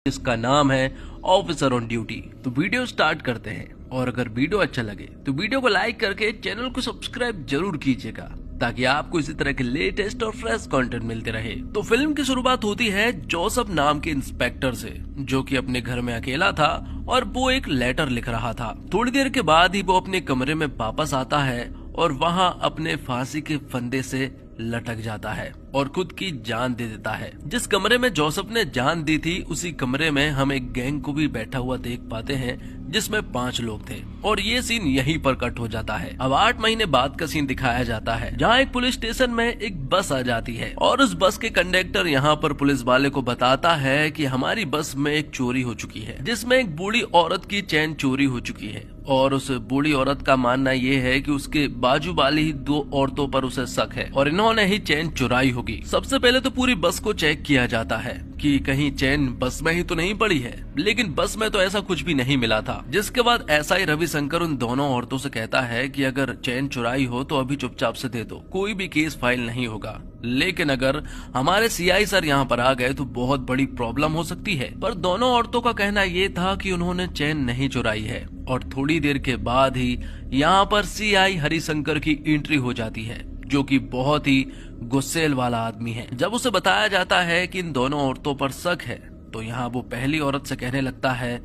जिसका नाम है ऑफिसर ऑन ड्यूटी। तो वीडियो स्टार्ट करते हैं, और अगर वीडियो अच्छा लगे तो वीडियो को लाइक करके चैनल को सब्सक्राइब जरूर कीजिएगा ताकि आपको इसी तरह के लेटेस्ट और फ्रेश कंटेंट मिलते रहे। तो फिल्म की शुरुआत होती है जोसेफ नाम के इंस्पेक्टर से, जो कि अपने घर में अकेला था और वो एक लेटर लिख रहा था। थोड़ी देर के बाद ही वो अपने कमरे में वापस आता है और वहाँ अपने फांसी के फंदे से लटक जाता है और खुद की जान दे देता है। जिस कमरे में जोसेफ ने जान दी थी उसी कमरे में हम एक गैंग को भी बैठा हुआ देख पाते हैं, जिसमें 5 लोग थे, और ये सीन यहीं पर कट हो जाता है। अब 8 महीने बाद का सीन दिखाया जाता है, जहाँ एक पुलिस स्टेशन में एक बस आ जाती है और उस बस के कंडक्टर यहाँ पर पुलिस वाले को बताता है कि हमारी बस में एक चोरी हो चुकी है, जिसमें एक बूढ़ी औरत की चेन चोरी हो चुकी है। और उस बूढ़ी औरत का मानना ये है कि उसके बाजू वाली ही 2 औरतों पर उसे शक है और इन्होंने ही चेन चुराई होगी। सबसे पहले तो पूरी बस को चेक किया जाता है कि कहीं चेन बस में ही तो नहीं पड़ी है, लेकिन बस में तो ऐसा कुछ भी नहीं मिला था। जिसके बाद एसआई रविशंकर उन दोनों औरतों से कहता है कि अगर चेन चुराई हो तो अभी चुपचाप से दे दो, कोई भी केस फाइल नहीं होगा, लेकिन अगर हमारे सीआई सर यहाँ पर आ गए तो बहुत बड़ी प्रॉब्लम हो सकती है। पर दोनों औरतों का कहना ये था कि उन्होंने चेन नहीं चुराई है। और थोड़ी देर के बाद ही यहाँ पर सीआई हरिशंकर की एंट्री हो जाती है, जो कि बहुत ही गुस्सेल वाला आदमी है। जब उसे बताया जाता है कि इन दोनों औरतों पर शक है तो यहाँ वो पहली औरत से कहने लगता है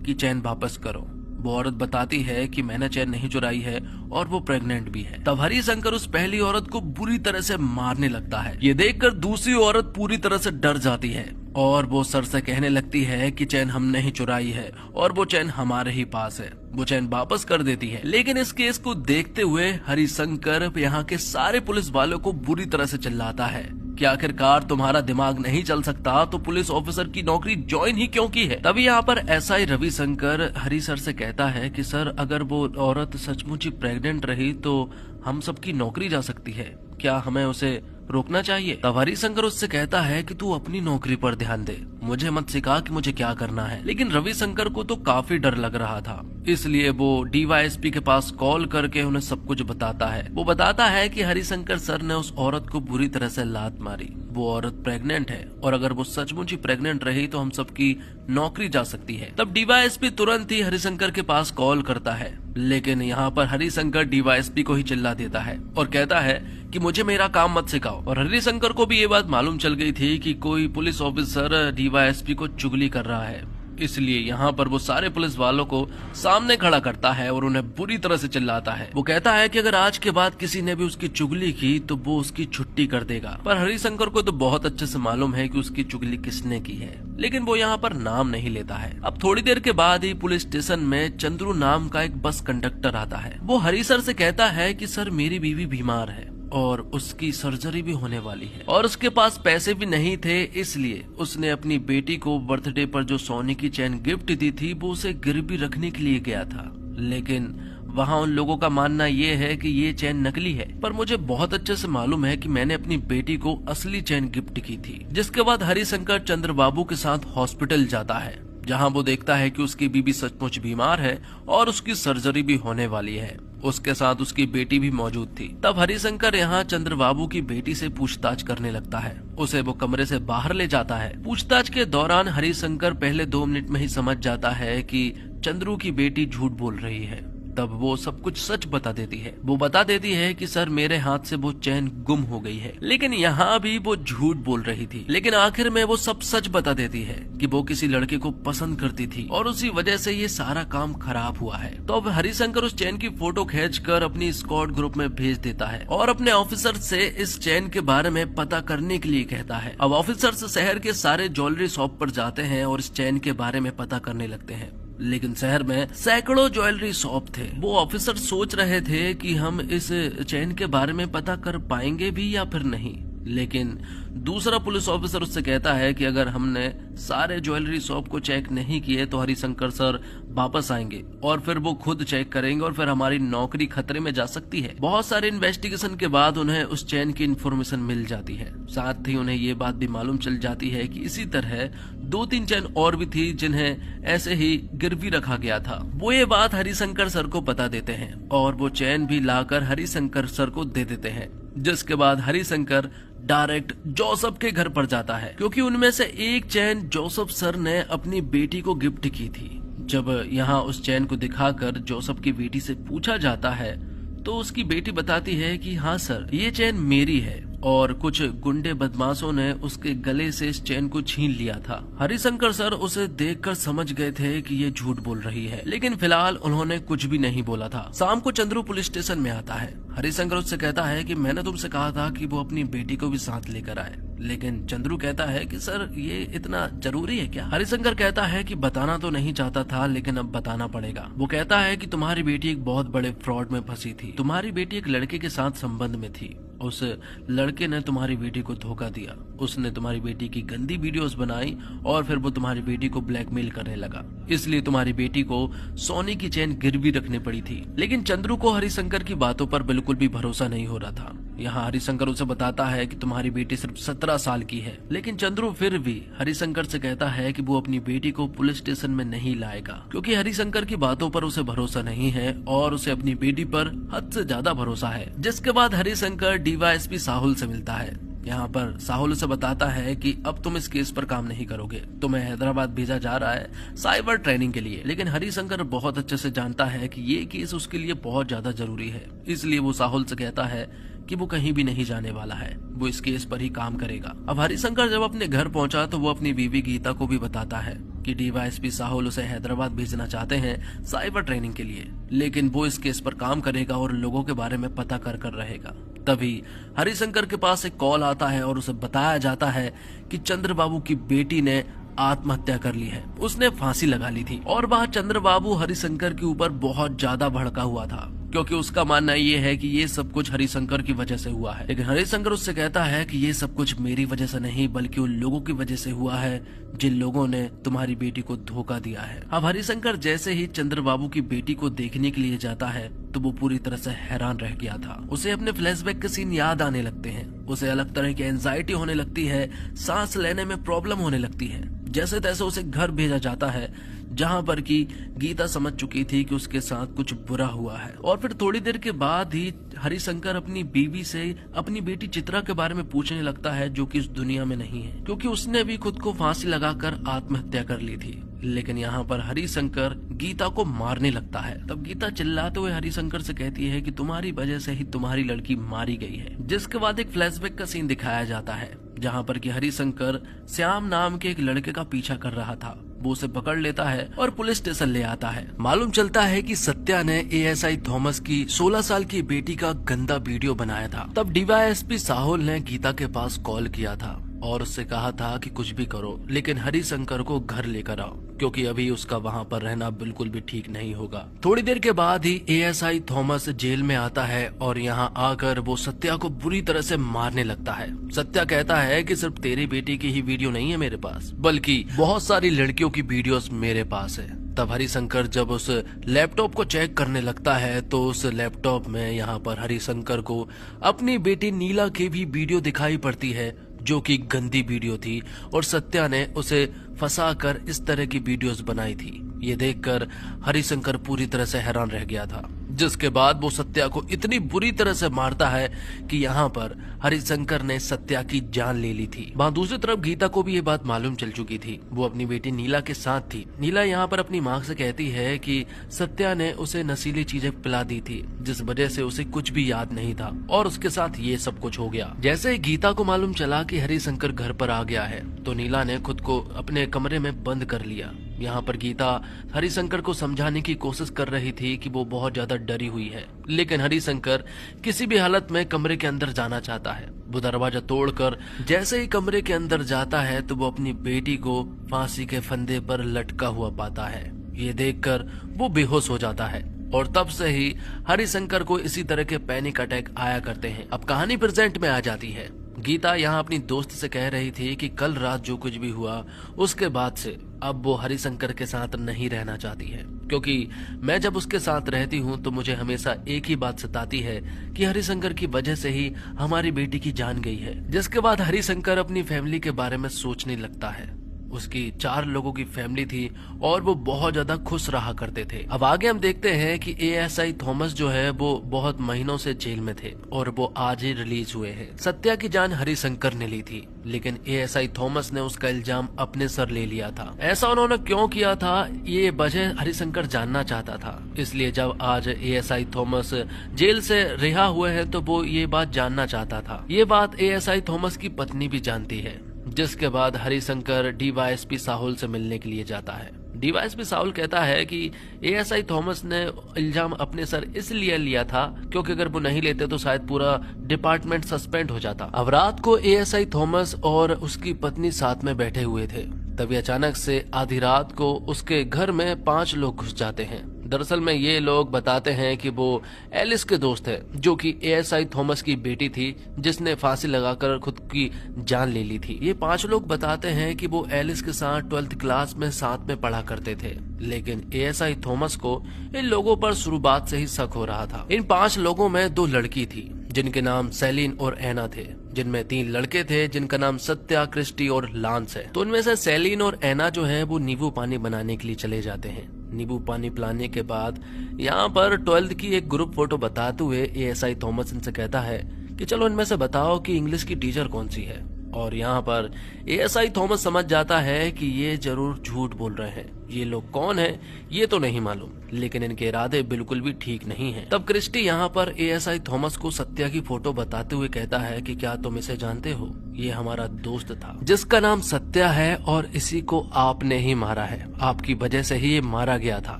कि चैन वापस करो। वो औरत बताती है कि मैंने चैन नहीं चुराई है और वो प्रेग्नेंट भी है। तब हरिशंकर उस पहली औरत को बुरी तरह से मारने लगता है। ये देखकर दूसरी औरत पूरी तरह से डर जाती है और वो सर से कहने लगती है कि चैन हमने ही चुराई है और वो चैन हमारे ही पास है। वो चैन वापस कर देती है। लेकिन इस केस को देखते हुए हरिशंकर यहाँ के सारे पुलिस वालों को बुरी तरह से चिल्लाता है कि आखिरकार तुम्हारा दिमाग नहीं चल सकता तो पुलिस ऑफिसर की नौकरी ज्वाइन ही क्यों की है। तभी यहाँ पर एसआई रविशंकर हरि सर से कहता है कि सर, अगर वो औरत सचमुच ही प्रेग्नेंट रही तो हम सबकी नौकरी जा सकती है, क्या हमें उसे रोकना चाहिए? तब हरिशंकर उससे कहता है कि तू अपनी नौकरी पर ध्यान दे, मुझे मत सिखा कि मुझे क्या करना है। लेकिन रविशंकर को तो काफी डर लग रहा था, इसलिए वो डीवाईएसपी के पास कॉल करके उन्हें सब कुछ बताता है। वो बताता है कि हरिशंकर सर ने उस औरत को बुरी तरह से लात मारी, वो औरत प्रेग्नेंट है और अगर वो सचमुच ही प्रेग्नेंट रही तो हम सबकी नौकरी जा सकती है। तब डीवाईएसपी तुरंत ही हरिशंकर के पास कॉल करता है, लेकिन यहाँ पर हरिशंकर डीवाईएसपी को ही चिल्ला देता है और कहता है कि मुझे मेरा काम मत सिखाओ। और हरिशंकर को भी ये बात मालूम चल गई थी कि कोई पुलिस ऑफिसर डीवाईएसपी को चुगली कर रहा है, इसलिए यहाँ पर वो सारे पुलिस वालों को सामने खड़ा करता है और उन्हें बुरी तरह से चिल्लाता है। वो कहता है कि अगर आज के बाद किसी ने भी उसकी चुगली की तो वो उसकी छुट्टी कर देगा। पर हरिशंकर को तो बहुत अच्छे से मालूम है कि उसकी चुगली किसने की है, लेकिन वो यहाँ पर नाम नहीं लेता है। अब थोड़ी देर के बाद ही पुलिस स्टेशन में चंद्रू नाम का एक बस कंडक्टर आता है। वो हरि सर से कहता है कि सर, मेरी बीवी बीमार है और उसकी सर्जरी भी होने वाली है और उसके पास पैसे भी नहीं थे, इसलिए उसने अपनी बेटी को बर्थडे पर जो सोने की चैन गिफ्ट दी थी वो उसे गिरवी रखने के लिए गया था। लेकिन वहाँ उन लोगों का मानना ये है कि ये चैन नकली है, पर मुझे बहुत अच्छे से मालूम है कि मैंने अपनी बेटी को असली चैन गिफ्ट की थी। जिसके बाद हरिशंकर चंद्रबाबू के साथ हॉस्पिटल जाता है, जहाँ वो देखता है कि उसकी बीबी सचमुच बीमार है और उसकी सर्जरी भी होने वाली है। उसके साथ उसकी बेटी भी मौजूद थी। तब हरिशंकर यहाँ चंद्रबाबू की बेटी से पूछताछ करने लगता है। उसे वो कमरे से बाहर ले जाता है। पूछताछ के दौरान हरिशंकर पहले 2 मिनट में ही समझ जाता है कि चंद्रू की बेटी झूठ बोल रही है। तब वो सब कुछ सच बता देती है। वो बता देती है कि सर, मेरे हाथ से वो चैन गुम हो गई है। लेकिन यहाँ भी वो झूठ बोल रही थी। लेकिन आखिर में वो सब सच बता देती है कि वो किसी लड़के को पसंद करती थी और उसी वजह से ये सारा काम खराब हुआ है। तो अब हरिशंकर उस चैन की फोटो खींचकर अपनी स्क्वाड ग्रुप में भेज देता है और अपने ऑफिसर से इस चैन के बारे में पता करने के लिए कहता है। अब ऑफिसर शहर के सारे ज्वेलरी शॉप पर जाते हैं और इस चैन के बारे में पता करने लगते हैं। लेकिन शहर में सैकड़ों ज्वेलरी शॉप थे। वो ऑफिसर सोच रहे थे कि हम इस चैन के बारे में पता कर पाएंगे भी या फिर नहीं, लेकिन दूसरा पुलिस ऑफिसर उससे कहता है कि अगर हमने सारे ज्वेलरी शॉप को चेक नहीं किए तो हरिशंकर सर वापस आएंगे और फिर वो खुद चेक करेंगे और फिर हमारी नौकरी खतरे में जा सकती है। बहुत सारे इन्वेस्टिगेशन के बाद उन्हें उस चैन की इन्फॉर्मेशन मिल जाती है। साथ ही उन्हें ये बात भी मालूम चल जाती है कि इसी तरह 2-3 चैन और भी थी जिन्हें ऐसे ही गिरवी रखा गया था। वो ये बात हरिशंकर सर को बता देते हैं और वो चैन भी लाकर हरिशंकर सर को दे देते हैं। जिसके बाद हरिशंकर डायरेक्ट जोसेफ के घर पर जाता है, क्योंकि उनमें से एक चेन जोसेफ सर ने अपनी बेटी को गिफ्ट की थी। जब यहाँ उस चेन को दिखाकर जोसेफ की बेटी से पूछा जाता है तो उसकी बेटी बताती है कि हाँ सर, ये चेन मेरी है और कुछ गुंडे बदमाशों ने उसके गले से इस चेन को छीन लिया था। हरिशंकर सर उसे देखकर समझ गए थे कि ये झूठ बोल रही है, लेकिन फिलहाल उन्होंने कुछ भी नहीं बोला था। शाम को चंद्रू पुलिस स्टेशन में आता है। हरिशंकर उससे कहता है कि मैंने तुमसे कहा था कि वो अपनी बेटी को भी साथ लेकर आए, लेकिन चंद्रू कहता है कि सर ये इतना जरूरी है क्या? हरिशंकर कहता है कि बताना तो नहीं चाहता था, लेकिन अब बताना पड़ेगा। वो कहता है कि तुम्हारी बेटी एक बहुत बड़े फ्रॉड में फंसी थी। तुम्हारी बेटी एक लड़के के साथ संबंध में थी। उस लड़के ने तुम्हारी बेटी को धोखा दिया। उसने तुम्हारी बेटी की गंदी वीडियोस बनाई और फिर वो तुम्हारी बेटी को ब्लैकमेल करने लगा। इसलिए तुम्हारी बेटी को सोने की चेन गिरवी रखनी पड़ी थी। लेकिन चंद्रू को हरिशंकर की बातों पर बिल्कुल भी भरोसा नहीं हो रहा था। यहाँ हरिशंकर उसे बताता है कि तुम्हारी बेटी सिर्फ 17 साल की है, लेकिन चंद्रू फिर भी हरिशंकर से कहता है कि वो अपनी बेटी को पुलिस स्टेशन में नहीं लाएगा, क्योंकि हरिशंकर की बातों पर उसे भरोसा नहीं है और उसे अपनी बेटी पर हद से ज्यादा भरोसा है। जिसके बाद हरिशंकर डीवाईएसपी साहुल से मिलता है। यहाँ पर साहुल उसे बताता है कि अब तुम इस केस पर काम नहीं करोगे, तुम्हें हैदराबाद भेजा जा रहा है साइबर ट्रेनिंग के लिए। लेकिन हरिशंकर बहुत अच्छे से जानता है कि ये केस उसके लिए बहुत ज्यादा जरूरी है, इसलिए वो साहुल से कहता है कि वो कहीं भी नहीं जाने वाला है, वो इस केस पर ही काम करेगा। अब हरिशंकर जब अपने घर पहुंचा तो वो अपनी बीवी गीता को भी बताता है कि डीवाईएसपी साहुल उसे हैदराबाद भेजना चाहते हैं साइबर ट्रेनिंग के लिए, लेकिन वो इस केस पर काम करेगा और लोगों के बारे में पता कर रहेगा। तभी हरिशंकर के पास एक कॉल आता है और उसे बताया जाता है कि चंद्रबाबू की बेटी ने आत्महत्या कर ली है, उसने फांसी लगा ली थी। और वह चंद्रबाबू हरिशंकर के ऊपर बहुत ज्यादा भड़का हुआ था, क्योंकि उसका मानना ये है कि ये सब कुछ हरिशंकर की वजह से हुआ है। लेकिन हरिशंकर उससे कहता है कि ये सब कुछ मेरी वजह से नहीं बल्कि उन लोगों की वजह से हुआ है जिन लोगों ने तुम्हारी बेटी को धोखा दिया है। अब हरिशंकर जैसे ही चंद्रबाबू की बेटी को देखने के लिए जाता है तो वो पूरी तरह से हैरान रह गया था। उसे अपने फ्लैशबैक के सीन याद आने लगते हैं, उसे अलग तरह की एंजाइटी होने लगती है, सांस लेने में प्रॉब्लम होने लगती है। जैसे तैसे उसे घर भेजा जाता है, जहां पर कि गीता समझ चुकी थी कि उसके साथ कुछ बुरा हुआ है। और फिर थोड़ी देर के बाद ही हरिशंकर अपनी बीवी से अपनी बेटी चित्रा के बारे में पूछने लगता है, जो कि इस दुनिया में नहीं है, क्योंकि उसने भी खुद को फांसी लगाकर आत्महत्या कर ली थी। लेकिन यहाँ पर हरिशंकर गीता को मारने लगता है। तब गीता चिल्लाते हुए हरिशंकर से कहती है कि तुम्हारी वजह से ही तुम्हारी लड़की मारी गई है। जिसके बाद एक फ्लैशबैक का सीन दिखाया जाता है, जहाँ पर कि हरिशंकर श्याम नाम के एक लड़के का पीछा कर रहा था। वो उसे पकड़ लेता है और पुलिस स्टेशन ले आता है। मालूम चलता है कि सत्या ने एएसआई थॉमस की 16 साल की बेटी का गंदा वीडियो बनाया था। तब डीवाईएसपी साहुल ने गीता के पास कॉल किया था और उससे कहा था कि कुछ भी करो लेकिन हरिशंकर को घर लेकर आओ, क्योंकि अभी उसका वहाँ पर रहना बिल्कुल भी ठीक नहीं होगा। थोड़ी देर के बाद ही एएसआई थॉमस जेल में आता है और यहाँ आकर वो सत्या को बुरी तरह से मारने लगता है। सत्या कहता है कि सिर्फ तेरी बेटी की ही वीडियो नहीं है मेरे पास, बल्कि बहुत सारी लड़कियों की वीडियोस मेरे पास है। तब हरिशंकर जब उस लैपटॉप को चेक करने लगता है तो उस लैपटॉप में यहाँ पर हरिशंकर को अपनी बेटी नीला की भी वीडियो दिखाई पड़ती है, जो कि गंदी वीडियो थी और सत्या ने उसे फंसाकर इस तरह की वीडियोस बनाई थी। ये देखकर हरिशंकर पूरी तरह से हैरान रह गया था। जिसके बाद वो सत्या को इतनी बुरी तरह से मारता है कि यहाँ पर हरिशंकर ने सत्या की जान ले ली थी। वहाँ दूसरी तरफ गीता को भी ये बात मालूम चल चुकी थी। वो अपनी बेटी नीला के साथ थी। नीला यहाँ पर अपनी माँ से कहती है कि सत्या ने उसे नशीली चीजें पिला दी थी, जिस वजह से उसे कुछ भी याद नहीं था और उसके साथ ये सब कुछ हो गया। जैसे ही गीता को मालूम चला कि हरिशंकर घर पर आ गया है तो नीला ने खुद को अपने कमरे में बंद कर लिया। यहाँ पर गीता हरिशंकर को समझाने की कोशिश कर रही थी कि वो बहुत ज्यादा डरी हुई है, लेकिन हरिशंकर किसी भी हालत में कमरे के अंदर जाना चाहता है। वो दरवाजा तोड़कर जैसे ही कमरे के अंदर जाता है तो वो अपनी बेटी को फांसी के फंदे पर लटका हुआ पाता है। ये देखकर वो बेहोश हो जाता है और तब से ही हरिशंकर को इसी तरह के पैनिक अटैक आया करते हैं। अब कहानी प्रेजेंट में आ जाती है। गीता यहाँ अपनी दोस्त से कह रही थी कि कल रात जो कुछ भी हुआ उसके बाद से अब वो हरिशंकर के साथ नहीं रहना चाहती है, क्योंकि मैं जब उसके साथ रहती हूँ तो मुझे हमेशा एक ही बात सताती है कि हरिशंकर की वजह से ही हमारी बेटी की जान गई है। जिसके बाद हरिशंकर अपनी फैमिली के बारे में सोचने लगता है। उसकी 4 लोगों की फैमिली थी और वो बहुत ज्यादा खुश रहा करते थे। अब आगे हम देखते हैं कि एएसआई थॉमस जो है वो बहुत महीनों से जेल में थे और वो आज ही रिलीज हुए हैं। सत्या की जान हरिशंकर ने ली थी, लेकिन एएसआई थॉमस ने उसका इल्जाम अपने सर ले लिया था। ऐसा उन्होंने क्यों किया था ये वजह हरिशंकर जानना चाहता था, इसलिए जब आज एएसआई थॉमस जेल से रिहा हुए हैं तो वो ये बात जानना चाहता था। ये बात एएसआई थॉमस की पत्नी भी जानती है, जिसके बाद हरिशंकर डीवाईएसपी साहुल से मिलने के लिए जाता है। डीवाईएसपी साहुल कहता है कि एएसआई थॉमस ने इल्जाम अपने सर इसलिए लिया था क्योंकि अगर वो नहीं लेते तो शायद पूरा डिपार्टमेंट सस्पेंड हो जाता। अब रात को एएसआई थॉमस और उसकी पत्नी साथ में बैठे हुए थे, तभी अचानक से आधी रात को उसके घर में 5 लोग घुस जाते हैं। दरअसल में ये लोग बताते हैं कि वो एलिस के दोस्त है, जो कि एएसआई थॉमस की बेटी थी जिसने फांसी लगाकर खुद की जान ले ली थी। ये 5 लोग बताते हैं कि वो एलिस के साथ 12th क्लास में साथ में पढ़ा करते थे, लेकिन एएसआई थॉमस को इन लोगों पर शुरुआत से ही शक हो रहा था। इन 5 लोगों में 2 लड़की थी जिनके नाम सेलिन और एना थे, जिनमें 3 लड़के थे जिनका नाम सत्या, क्रिस्टी और लांस है। तो उनमें से सेलिन और एना जो है वो नींबू पानी बनाने के लिए चले जाते हैं। नींबू पानी पिलाने के बाद यहाँ पर 12th की एक ग्रुप फोटो बताते हुए एएसआई थॉमस इनसे कहता है कि चलो इनमें से बताओ कि इंग्लिश की टीचर कौन सी है। और यहाँ पर एएसआई थॉमस समझ जाता है कि ये जरूर झूठ बोल रहे हैं, ये लोग कौन है ये तो नहीं मालूम, लेकिन इनके इरादे बिल्कुल भी ठीक नहीं हैं। तब क्रिस्टी यहाँ पर एएसआई थॉमस को सत्या की फोटो बताते हुए कहता है कि क्या तुम इसे जानते हो, ये हमारा दोस्त था जिसका नाम सत्या है और इसी को आपने ही मारा है, आपकी वजह से ही ये मारा गया था।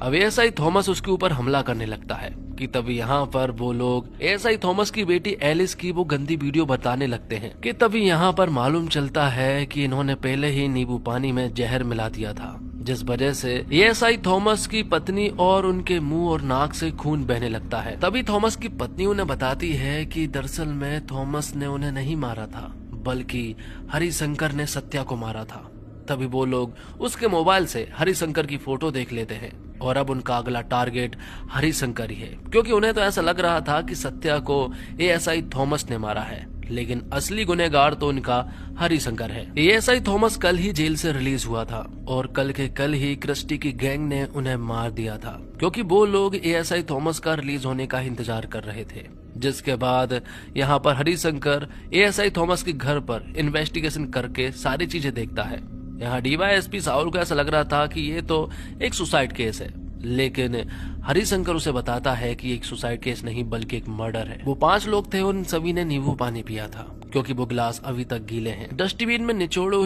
अब एएसआई थॉमस उसके ऊपर हमला करने लगता है कि तभी यहाँ पर वो लोग एएसआई थॉमस की बेटी एलिस की वो गंदी वीडियो बताने लगते हैं कि तभी यहाँ पर मालूम चलता है कि इन्होंने पहले ही नींबू पानी में जहर मिला दिया था, जिस वजह से एएसआई थॉमस की पत्नी और उनके मुंह और नाक से खून बहने लगता है। तभी थॉमस की पत्नी उन्हें बताती है कि दरअसल में थॉमस ने उन्हें नहीं मारा था, बल्कि हरिशंकर ने सत्या को मारा था। तभी वो लोग उसके मोबाइल से हरिशंकर की फोटो देख लेते हैं और अब उनका अगला टारगेट हरिशंकर ही है, क्योंकि उन्हें तो ऐसा लग रहा था कि सत्या को एएसआई थॉमस ने मारा है, लेकिन असली गुनहगार तो उनका हरिशंकर है। एएसआई थॉमस कल ही जेल से रिलीज हुआ था और कल के कल ही क्रिस्टी की गैंग ने उन्हें मार दिया था, क्योंकि वो लोग एएसआई थॉमस का रिलीज होने का इंतजार कर रहे थे। जिसके बाद यहाँ पर हरिशंकर एएसआई थॉमस के घर पर इन्वेस्टिगेशन करके सारी चीजें देखता है। यहाँ डीवाईएसपी साहुल को ऐसा लग रहा था कि ये तो एक सुसाइड केस है, लेकिन हरिशंकर उसे बताता है कि एक सुसाइड केस नहीं बल्कि एक मर्डर है। वो 5 लोग थे, उन सभी ने नींबू पानी पिया था क्योंकि वो गिलास अभी तक गीले हैं। डस्टबिन में निचोड़े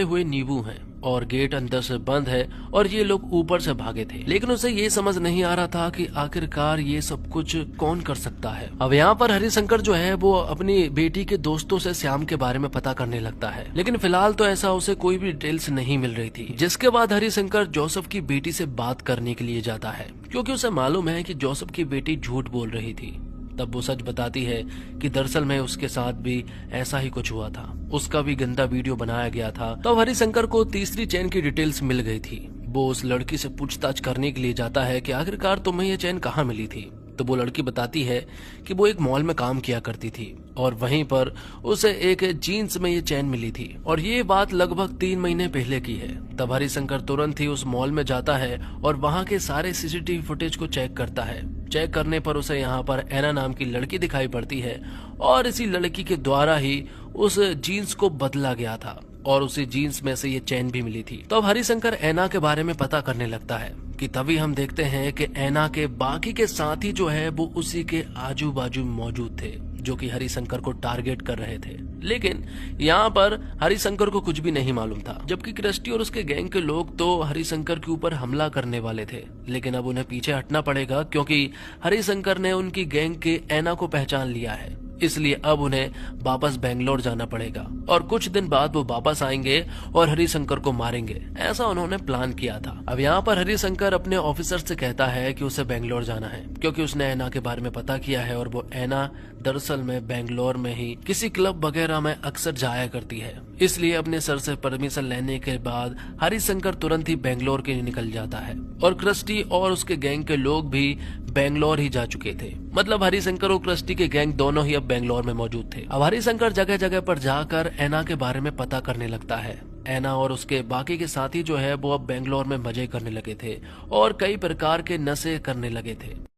हुए नींबू हैं और गेट अंदर से बंद है और ये लोग ऊपर से भागे थे, लेकिन उसे ये समझ नहीं आ रहा था कि आखिरकार ये सब कुछ कौन कर सकता है। अब यहाँ पर हरिशंकर जो है वो अपनी बेटी के दोस्तों से श्याम के बारे में पता करने लगता है, लेकिन फिलहाल तो ऐसा उसे कोई भी डिटेल्स नहीं मिल रही थी। जिसके बाद हरिशंकर जोसेफ की बेटी से बात करने के लिए जाता है, क्योंकि उसे मालूम है कि जोसेफ की बेटी झूठ बोल रही थी। तब वो सच बताती है कि दरअसल में उसके साथ भी ऐसा ही कुछ हुआ था, उसका भी गंदा वीडियो बनाया गया था। तब हरिशंकर को तीसरी चेन की डिटेल्स मिल गई थी। वो उस लड़की से पूछताछ करने के लिए जाता है कि आखिरकार तुम्हें ये चेन कहाँ मिली थी। तो वो लड़की बताती है कि वो एक मॉल में काम किया करती थी और वहीं पर उसे एक जीन्स में ये चेन मिली थी और ये बात लगभग 3 महीने पहले की है। तब हरिशंकर तुरंत ही उस मॉल में जाता है और वहाँ के सारे सीसीटीवी फुटेज को चेक करता है। चेक करने पर उसे यहाँ पर एना नाम की लड़की दिखाई पड़ती है और इसी लड़की के द्वारा ही उस जीन्स को बदला गया था और उसी जीन्स में से ये चेन भी मिली थी। तो अब हरिशंकर एना के बारे में पता करने लगता है कि तभी हम देखते हैं कि एना के बाकी के साथी जो है वो उसी के आजू बाजू मौजूद थे, जो कि हरिशंकर को टारगेट कर रहे थे। लेकिन यहाँ पर हरिशंकर को कुछ भी नहीं मालूम था, जबकि क्रिस्टी और उसके गैंग के लोग तो हरिशंकर के ऊपर हमला करने वाले थे। लेकिन अब उन्हें पीछे हटना पड़ेगा क्योंकि हरिशंकर ने उनकी गैंग के एना को पहचान लिया है, इसलिए अब उन्हें वापस बेंगलोर जाना पड़ेगा और कुछ दिन बाद वो वापस आएंगे और हरिशंकर को मारेंगे। ऐसा उन्होंने प्लान किया था। अब यहाँ पर हरिशंकर अपने ऑफिसर से कहता है कि उसे बेंगलोर जाना है क्योंकि उसने एना के बारे में पता किया है और वो एना दरअसल में बेंगलोर में ही किसी क्लब वगैरह में अक्सर जाया करती है। इसलिए अपने सर से परमिशन लेने के बाद हरिशंकर तुरंत ही बेंगलोर के लिए निकल जाता है और क्रिस्टी और उसके गैंग के लोग भी बेंगलोर ही जा चुके थे। मतलब हरिशंकर और क्रिस्टी के गैंग दोनों ही अब बेंगलोर में मौजूद थे। अब हरिशंकर जगह जगह पर जाकर ऐना के बारे में पता करने लगता है। ऐना और उसके बाकी के साथी जो है वो अब बेंगलोर में मजे करने लगे थे और कई प्रकार के नशे करने लगे थे।